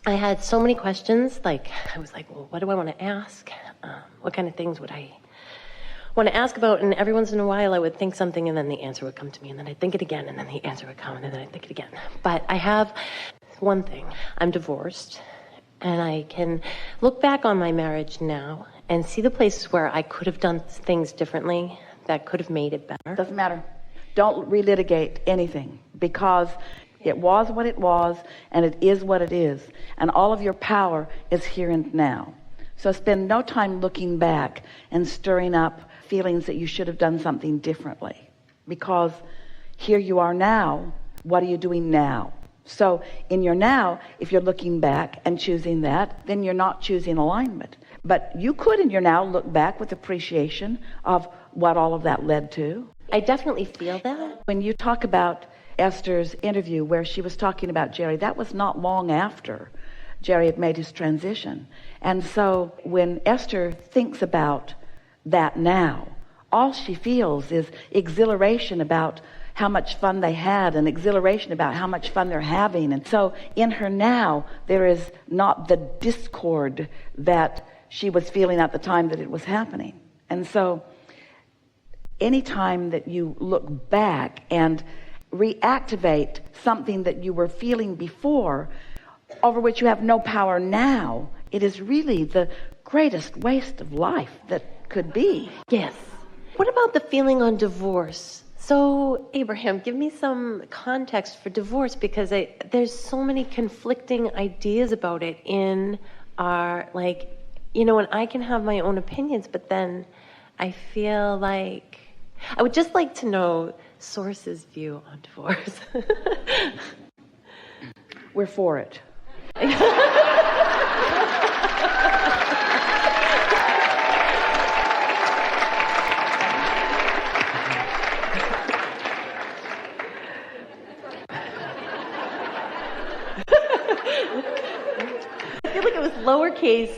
I had so many questions. Like, I was like, well, what do I want to ask? What kind of things would I want to ask about? And every once in a while I would think something and then the answer would come to me, and then I'd think it again and then the answer would come and then I'd think it again. But I have one thing. I'm divorced, and I can look back on my marriage now and see the places where I could have done things differently that could have made it better. Doesn't matter. Don't relitigate anything, because it was what it was and it is what it is, and all of your power is here and now. So spend no time looking back and stirring up feelings that you should have done something differently, because here you are now. What are you doing now? So in your now, if you're looking back and choosing that, then you're not choosing alignment. But you could in your now look back with appreciation of what all of that led to. I definitely feel that. When you talk about Esther's interview where she was talking about Jerry, that was not long after Jerry had made his transition. And so when Esther thinks about that now, all she feels is exhilaration about how much fun they had, and exhilaration about how much fun they're having. And so in her now, there is not the discord that she was feeling at the time that it was happening. And so anytime that you look back and reactivate something that you were feeling before, over which you have no power now, it is really the greatest waste of life that could be. Yes. What about the feeling on divorce? So, Abraham, give me some context for divorce, because there's so many conflicting ideas about it in our, and I can have my own opinions, but then I feel like I would just like to know Source's view on divorce. We're for it. I feel like it was lowercase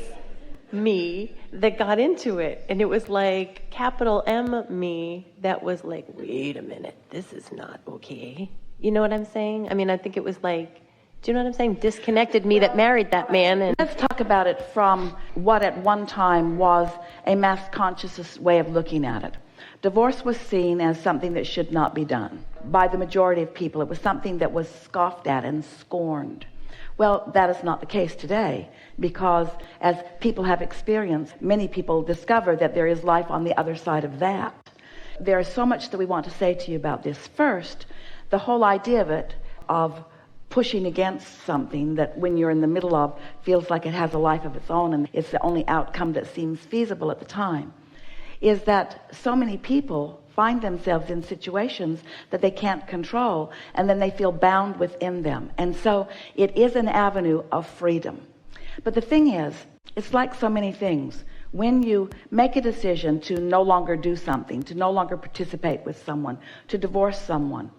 me that got into it, and it was like capital M me that was like, wait a minute, this is not okay. You know what I'm saying? I mean, I think it was like, do you know what I'm saying? Disconnected me that married that man. And let's talk about it from what at one time was a mass consciousness way of looking at it. Divorce was seen as something that should not be done by the majority of people. It was something that was scoffed at and scorned. Well, that is not the case today, because as people have experienced, many people discover that there is life on the other side of that. There is so much that we want to say to you about this. First, the whole idea of it, of pushing against something that when you're in the middle of feels like it has a life of its own and it's the only outcome that seems feasible at the time, is that so many people find themselves in situations that they can't control, and then they feel bound within them. And so it is an avenue of freedom. But the thing is, it's like so many things. When you make a decision to no longer do something, to no longer participate with someone, to divorce someone,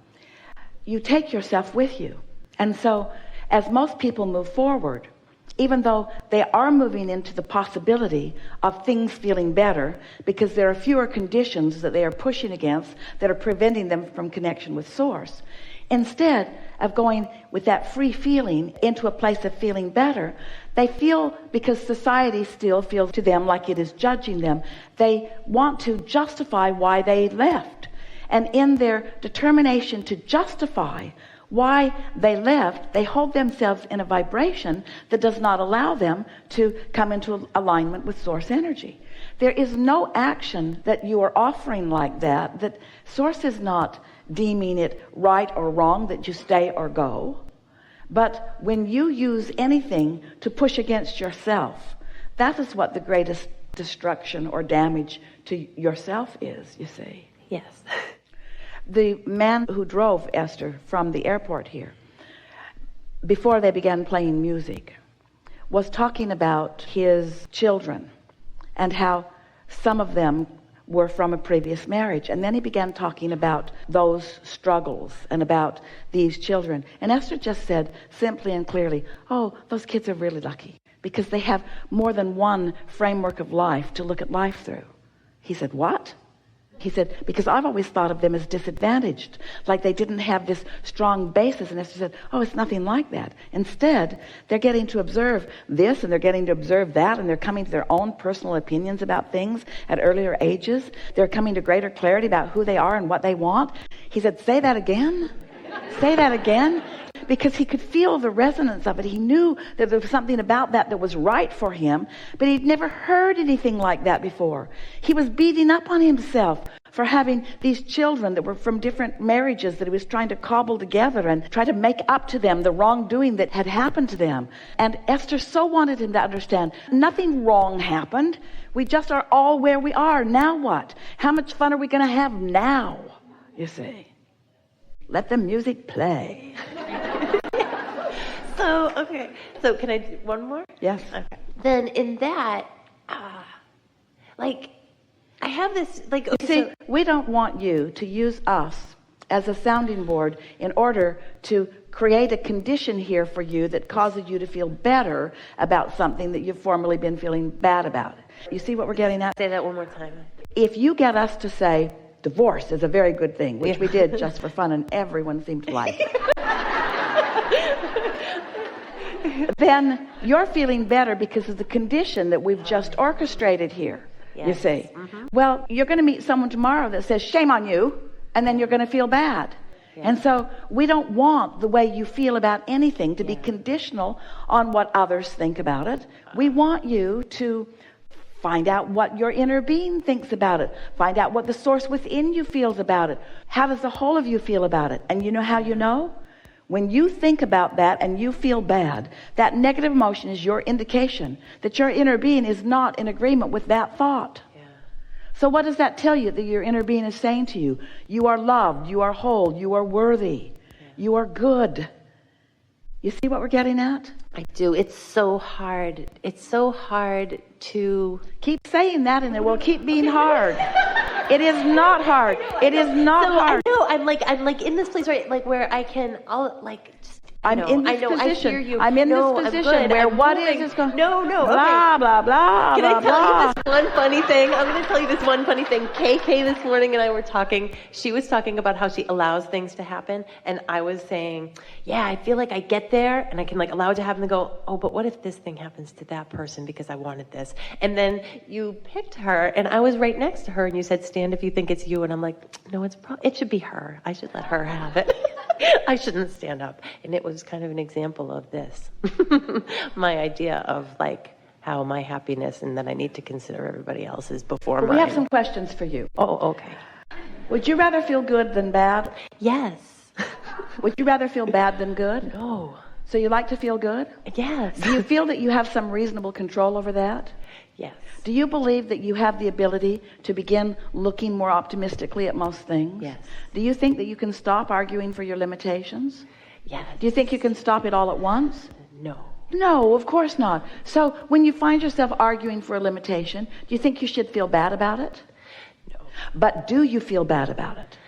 you take yourself with you. And so as most people move forward, even though they are moving into the possibility of things feeling better, because there are fewer conditions that they are pushing against that are preventing them from connection with Source, instead of going with that free feeling into a place of feeling better, they feel, because society still feels to them like it is judging them, they want to justify why they left. And in their determination to justify why they left, they hold themselves in a vibration that does not allow them to come into alignment with Source energy. There is no action that you are offering like that, that Source is not deeming it right or wrong that you stay or go. But when you use anything to push against yourself, that is what the greatest destruction or damage to yourself is, you see. Yes. The man who drove Esther from the airport here, before they began playing music, was talking about his children and how some of them were from a previous marriage. And then he began talking about those struggles and about these children. And Esther just said simply and clearly, oh, those kids are really lucky because they have more than one framework of life to look at life through. He said, what? He said, because I've always thought of them as disadvantaged, like they didn't have this strong basis. And Esther said, oh, it's nothing like that. Instead, they're getting to observe this and they're getting to observe that, and they're coming to their own personal opinions about things at earlier ages. They're coming to greater clarity about who they are and what they want. He said, say that again. Say that again. Because he could feel the resonance of it. He knew that there was something about that was right for him, but he'd never heard anything like that before. He was beating up on himself for having these children that were from different marriages that he was trying to cobble together and try to make up to them the wrongdoing that had happened to them. And Esther so wanted him to understand nothing wrong happened. We just are all where we are. Now what? How much fun are we going to have now? You see. Let the music play. So can I do one more? Yes. Okay. Then in that, I have this, See, we don't want you to use us as a sounding board in order to create a condition here for you that causes you to feel better about something that you've formerly been feeling bad about. You see what we're getting at? Say that one more time. If you get us to say, divorce is a very good thing, which we did just for fun, and everyone seemed to like it. Then you're feeling better because of the condition that we've just orchestrated here. Yes. You see. Mm-hmm. Well, you're going to meet someone tomorrow that says, shame on you, and then you're going to feel bad. Yeah. And so we don't want the way you feel about anything to be conditional on what others think about it. We want you to find out what your inner being thinks about it. Find out what the source within you feels about it. How does the whole of you feel about it? And you know how you know? When you think about that and you feel bad, that negative emotion is your indication that your inner being is not in agreement with that thought. Yeah. So what does that tell you that your inner being is saying to you? You are loved, you are whole, you are worthy, you are good. You see what we're getting at? I do. It's so hard. It's so hard to keep saying that, and it will keep being hard. It is not hard. It is not hard. I know. I'm like in this place, right? Like where I'm in this position. I hear you. I'm in this position where what is going? No. Blah, blah, blah. Can I tell you this one funny thing? I'm going to tell you this one funny thing. KK this morning and I were talking. She was talking about how she allows things to happen, and I was saying, yeah, I feel like I get there and I can allow it to happen and go, oh, but what if this thing happens to that person because I wanted this? And then you picked her, and I was right next to her, and you said, stand if you think it's you, and I'm like, no, it should be her. I should let her have it. I shouldn't stand up. And it was kind of an example of this. My idea of how my happiness and that I need to consider everybody else's before mine. We have some questions for you. Oh, okay. Would you rather feel good than bad? Yes. Would you rather feel bad than good? No. So you like to feel good? Yes. Do you feel that you have some reasonable control over that? Yes. Do you believe that you have the ability to begin looking more optimistically at most things? Yes. Do you think that you can stop arguing for your limitations? Yes. Do you think you can stop it all at once? No. No, of course not. So when you find yourself arguing for a limitation, do you think you should feel bad about it? No. But do you feel bad about it?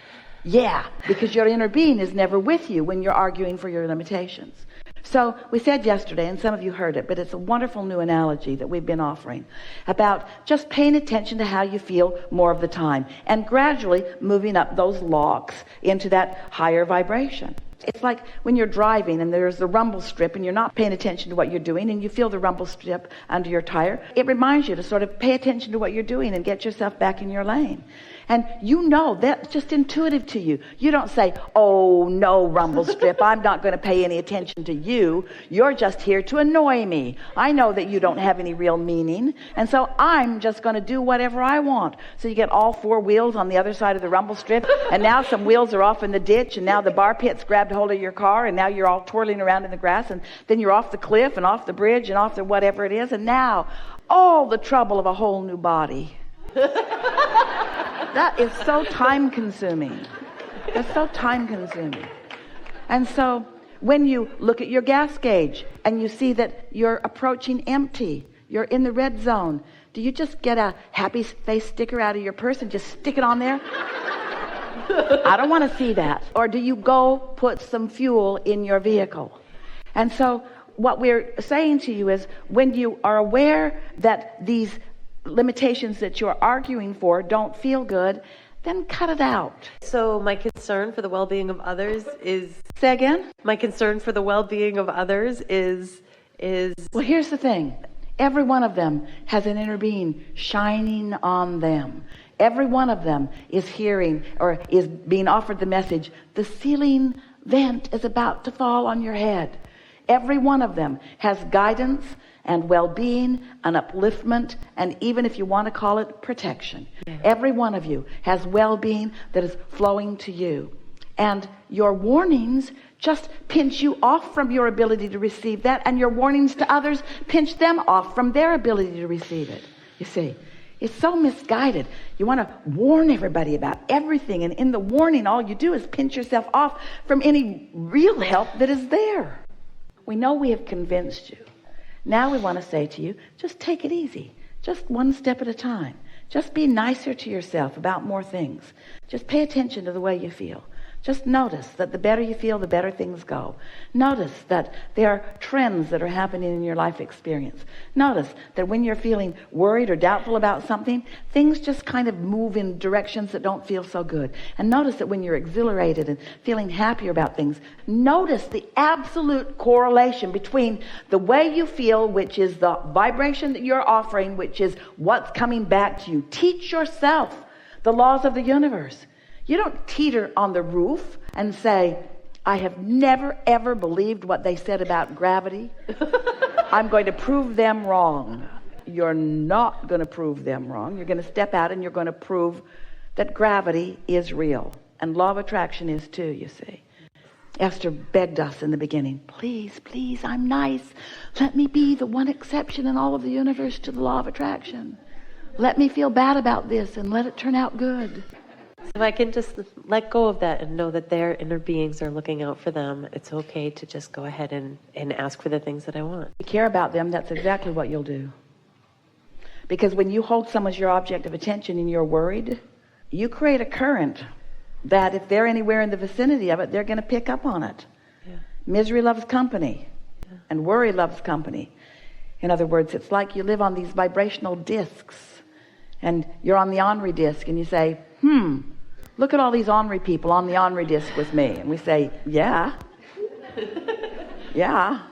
Yeah, because your inner being is never with you when you're arguing for your limitations. So we said yesterday, and some of you heard it, but it's a wonderful new analogy that we've been offering about just paying attention to how you feel more of the time and gradually moving up those locks into that higher vibration. It's like when you're driving and there's the rumble strip and you're not paying attention to what you're doing and you feel the rumble strip under your tire. It reminds you to sort of pay attention to what you're doing and get yourself back in your lane. And you know that's just intuitive to you. You don't say, oh, no, rumble strip, I'm not going to pay any attention to you. You're just here to annoy me. I know that you don't have any real meaning, and so I'm just going to do whatever I want. So you get all four wheels on the other side of the rumble strip, and now some wheels are off in the ditch, and now the bar pit's grabbed hold of your car, and now you're all twirling around in the grass, and then you're off the cliff and off the bridge and off the whatever it is, and now all the trouble of a whole new body. That is so time-consuming. It's so time-consuming. And so when you look at your gas gauge and you see that you're approaching empty, you're in the red zone, do you just get a happy face sticker out of your purse and just stick it on there? I don't want to see that. Or do you go put some fuel in your vehicle? And so what we're saying to you is when you are aware that these limitations that you're arguing for don't feel good, then cut it out. So my concern for the well-being of others is... Say again? My concern for the well-being of others is... Well, here's the thing. Every one of them has an inner being shining on them. Every one of them is hearing or is being offered the message, the ceiling vent is about to fall on your head. Every one of them has guidance and well-being and upliftment, and even if you want to call it protection. Yeah. Every one of you has well-being that is flowing to you. And your warnings just pinch you off from your ability to receive that, and your warnings to others pinch them off from their ability to receive it. You see, it's so misguided. You want to warn everybody about everything, and in the warning, all you do is pinch yourself off from any real help that is there. We know we have convinced you. Now we want to say to you, just take it easy. Just one step at a time. Just be nicer to yourself about more things. Just pay attention to the way you feel. Just notice that the better you feel, the better things go. Notice that there are trends that are happening in your life experience. Notice that when you're feeling worried or doubtful about something, things just kind of move in directions that don't feel so good. And notice that when you're exhilarated and feeling happier about things, notice the absolute correlation between the way you feel, which is the vibration that you're offering, which is what's coming back to you. Teach yourself the laws of the universe. You don't teeter on the roof and say, I have never, ever believed what they said about gravity. I'm going to prove them wrong. You're not going to prove them wrong. You're going to step out and you're going to prove that gravity is real. And law of attraction is too, you see. Esther begged us in the beginning, please, please, I'm nice. Let me be the one exception in all of the universe to the law of attraction. Let me feel bad about this and let it turn out good. If I can just let go of that and know that their inner beings are looking out for them, it's okay to just go ahead and ask for the things that I want. If you care about them, that's exactly what you'll do. Because when you hold someone as your object of attention and you're worried, you create a current that if they're anywhere in the vicinity of it, they're going to pick up on it. Yeah. Misery loves company, and worry loves company. In other words, it's like you live on these vibrational discs, and you're on the Henri disc, and you say, look at all these Henri people on the Henri disc with me. And we say, yeah. Yeah.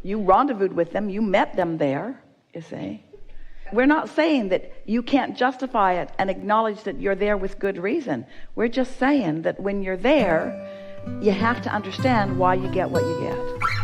You rendezvoused with them. You met them there, you see. We're not saying that you can't justify it and acknowledge that you're there with good reason. We're just saying that when you're there, you have to understand why you get what you get.